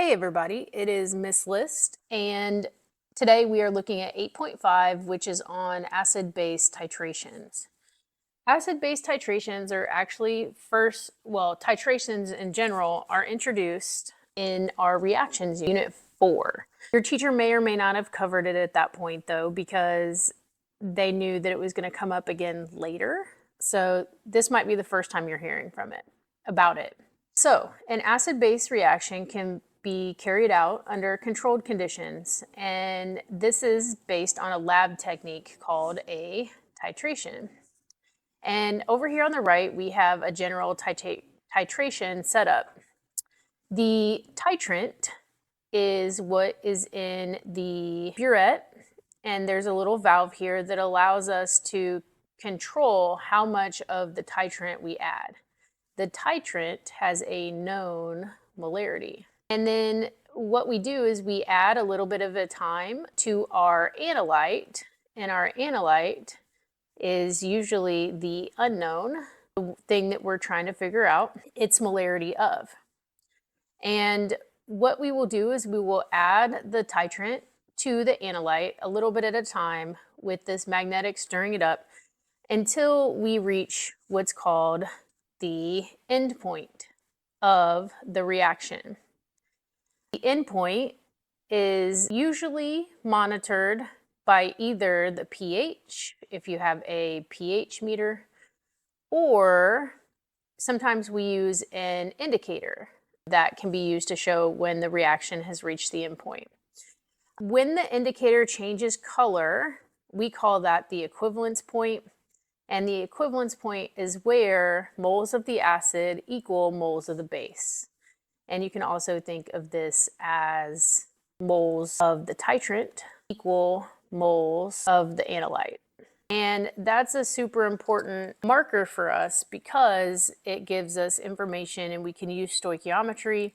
Hey everybody, it is Miss List, and today we are looking at 8.5, which is on acid-base titrations. Acid-base titrations are actually titrations in general are introduced in our reactions unit 4. Your teacher may or may not have covered it at that point though, because they knew that it was going to come up again later. So this might be the first time you're hearing about it. So an acid-base reaction can be carried out under controlled conditions, and this is based on a lab technique called a titration. And over here on the right, we have a general titration setup. The titrant is what is in the burette, and there's a little valve here that allows us to control how much of the titrant we add. The titrant has a known molarity. And then what we do is we add a little bit of a time to our analyte, and our analyte is usually the unknown, the thing that we're trying to figure out its molarity of. And what we will do is we will add the titrant to the analyte a little bit at a time with this magnetic stirring it up until we reach what's called the end point of the reaction. The end point is usually monitored by either the pH, if you have a pH meter, or sometimes we use an indicator that can be used to show when the reaction has reached the end point. When the indicator changes color, we call that the equivalence point. And the equivalence point is where moles of the acid equal moles of the base. And you can also think of this as moles of the titrant equal moles of the analyte. And that's a super important marker for us because it gives us information, and we can use stoichiometry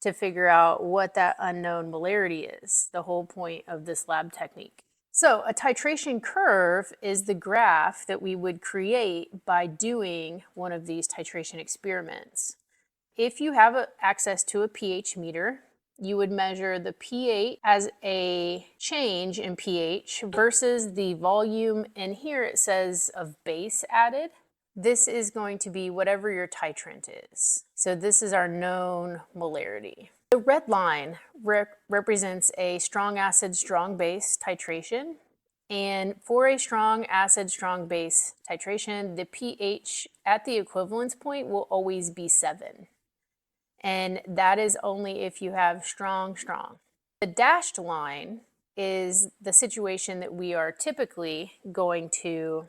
to figure out what that unknown molarity is, the whole point of this lab technique. So a titration curve is the graph that we would create by doing one of these titration experiments. If you have access to a pH meter, you would measure the pH as a change in pH versus the volume, and here it says of base added. This is going to be whatever your titrant is. So this is our known molarity. The red line represents a strong acid, strong base titration. And for a strong acid, strong base titration, the pH at the equivalence point will always be 7. And that is only if you have strong, strong. The dashed line is the situation that we are typically going to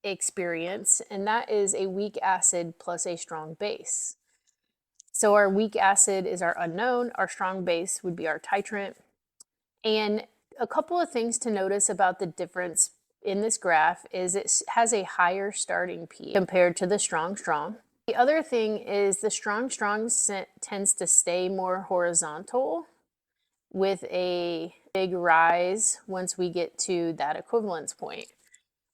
experience, and that is a weak acid plus a strong base. So our weak acid is our unknown, our strong base would be our titrant. And a couple of things to notice about the difference in this graph is it has a higher starting pH compared to the strong, strong. The other thing is the strong, strong tends to stay more horizontal with a big rise once we get to that equivalence point,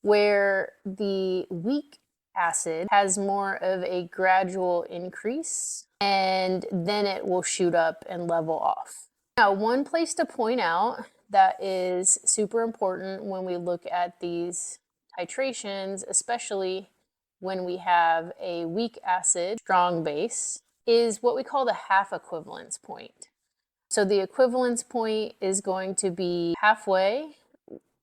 where the weak acid has more of a gradual increase, and then it will shoot up and level off. Now, one place to point out that is super important when we look at these titrations, especially when we have a weak acid, strong base, is what we call the half equivalence point. So the equivalence point is going to be halfway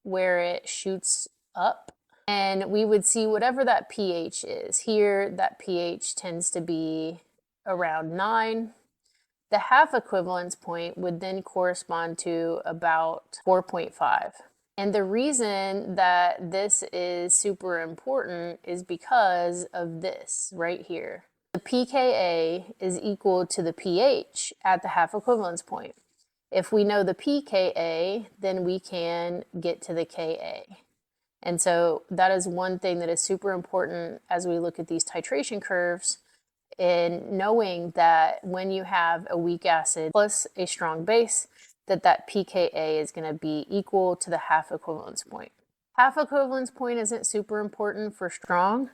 where it shoots up, and we would see whatever that pH is. Here, that pH tends to be around 9. The half equivalence point would then correspond to about 4.5. And the reason that this is super important is because of this right here. The pKa is equal to the pH at the half equivalence point. If we know the pKa, then we can get to the Ka. And so that is one thing that is super important as we look at these titration curves, in knowing that when you have a weak acid plus a strong base, that pKa is going to be equal to the half equivalence point. Half equivalence point isn't super important for strong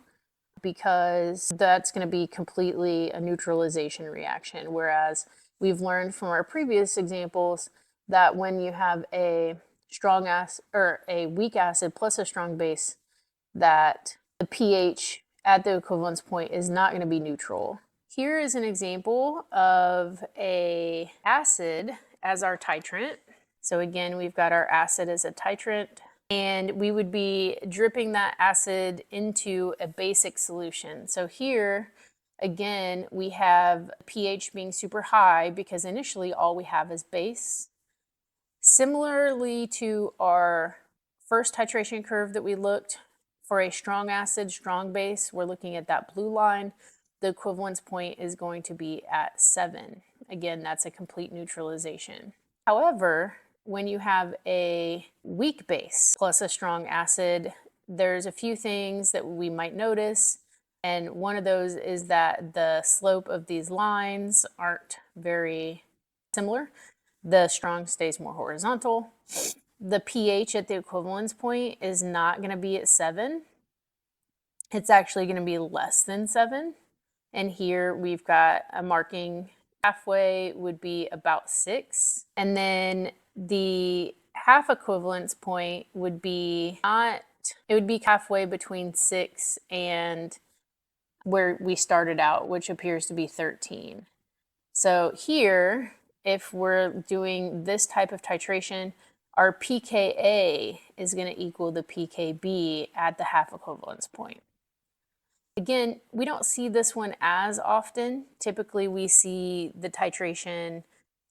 because that's going to be completely a neutralization reaction, whereas we've learned from our previous examples that when you have a strong acid or a weak acid plus a strong base, that the pH at the equivalence point is not going to be neutral. Here is an example of a acid as our titrant. So again, we've got our acid as a titrant, and we would be dripping that acid into a basic solution. So here, again, we have pH being super high because initially all we have is base. Similarly to our first titration curve that we looked for a strong acid, strong base, we're looking at that blue line. The equivalence point is going to be at 7. Again, that's a complete neutralization. However, when you have a weak base plus a strong acid, there's a few things that we might notice. And one of those is that the slope of these lines aren't very similar. The strong stays more horizontal. The pH at the equivalence point is not going to be at 7. It's actually going to be less than 7. And here we've got a marking halfway would be about 6. And then the half equivalence point would be it would be halfway between 6 and where we started out, which appears to be 13. So here, if we're doing this type of titration, our pKa is going to equal the pKb at the half equivalence point. Again, we don't see this one as often. Typically, we see the titration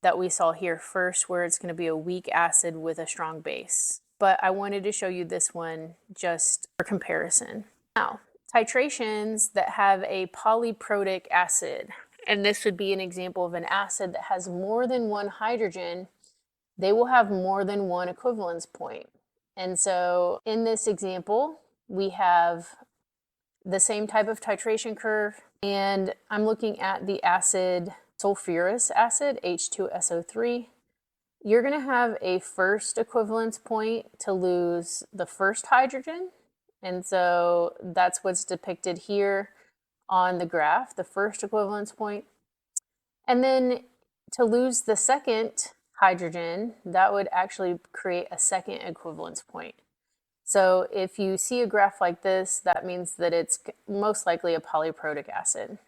that we saw here first, where it's going to be a weak acid with a strong base. But I wanted to show you this one just for comparison. Now, titrations that have a polyprotic acid, and this would be an example of an acid that has more than one hydrogen, they will have more than one equivalence point. And so in this example, we have the same type of titration curve, and I'm looking at the acid sulfurous acid, H2SO3. You're going to have a first equivalence point to lose the first hydrogen, and so that's what's depicted here on the graph, the first equivalence point. And then to lose the second hydrogen, that would actually create a second equivalence point. So if you see a graph like this, that means that it's most likely a polyprotic acid.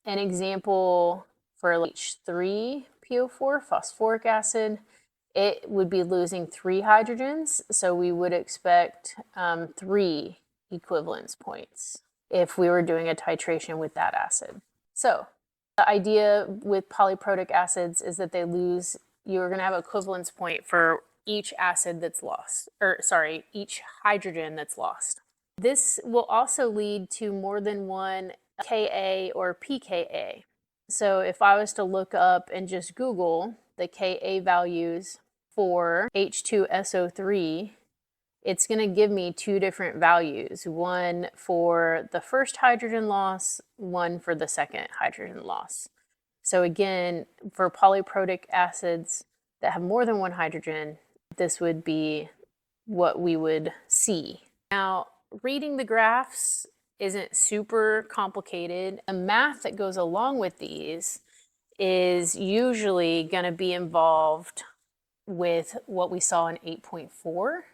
An example for H3PO4, phosphoric acid, it would be losing 3 hydrogens, so we would expect 3 equivalence points if we were doing a titration with that acid. So the idea with polyprotic acids is that you're going to have an equivalence point for each acid that's lost, each hydrogen that's lost. This will also lead to more than one Ka or pKa. So if I was to look up and just Google the Ka values for H2SO3, it's going to give me 2 different values, one for the first hydrogen loss, one for the second hydrogen loss. So again, for polyprotic acids that have more than one hydrogen, this would be what we would see. Now, reading the graphs isn't super complicated. The math that goes along with these is usually going to be involved with what we saw in 8.4,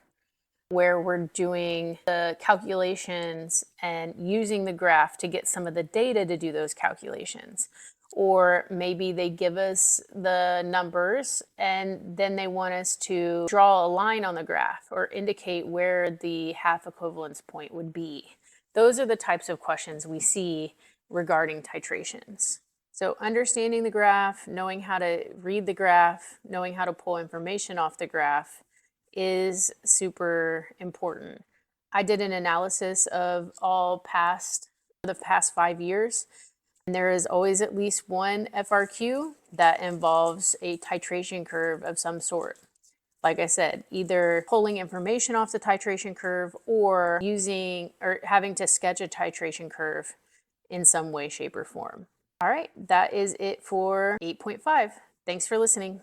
where we're doing the calculations and using the graph to get some of the data to do those calculations. Or maybe they give us the numbers and then they want us to draw a line on the graph or indicate where the half equivalence point would be. Those are the types of questions we see regarding titrations. So understanding the graph, knowing how to read the graph, knowing how to pull information off the graph is super important. I did an analysis of the past 5 years. And there is always at least one FRQ that involves a titration curve of some sort. Like I said, either pulling information off the titration curve or having to sketch a titration curve in some way, shape, or form. All right, that is it for 8.5. Thanks for listening.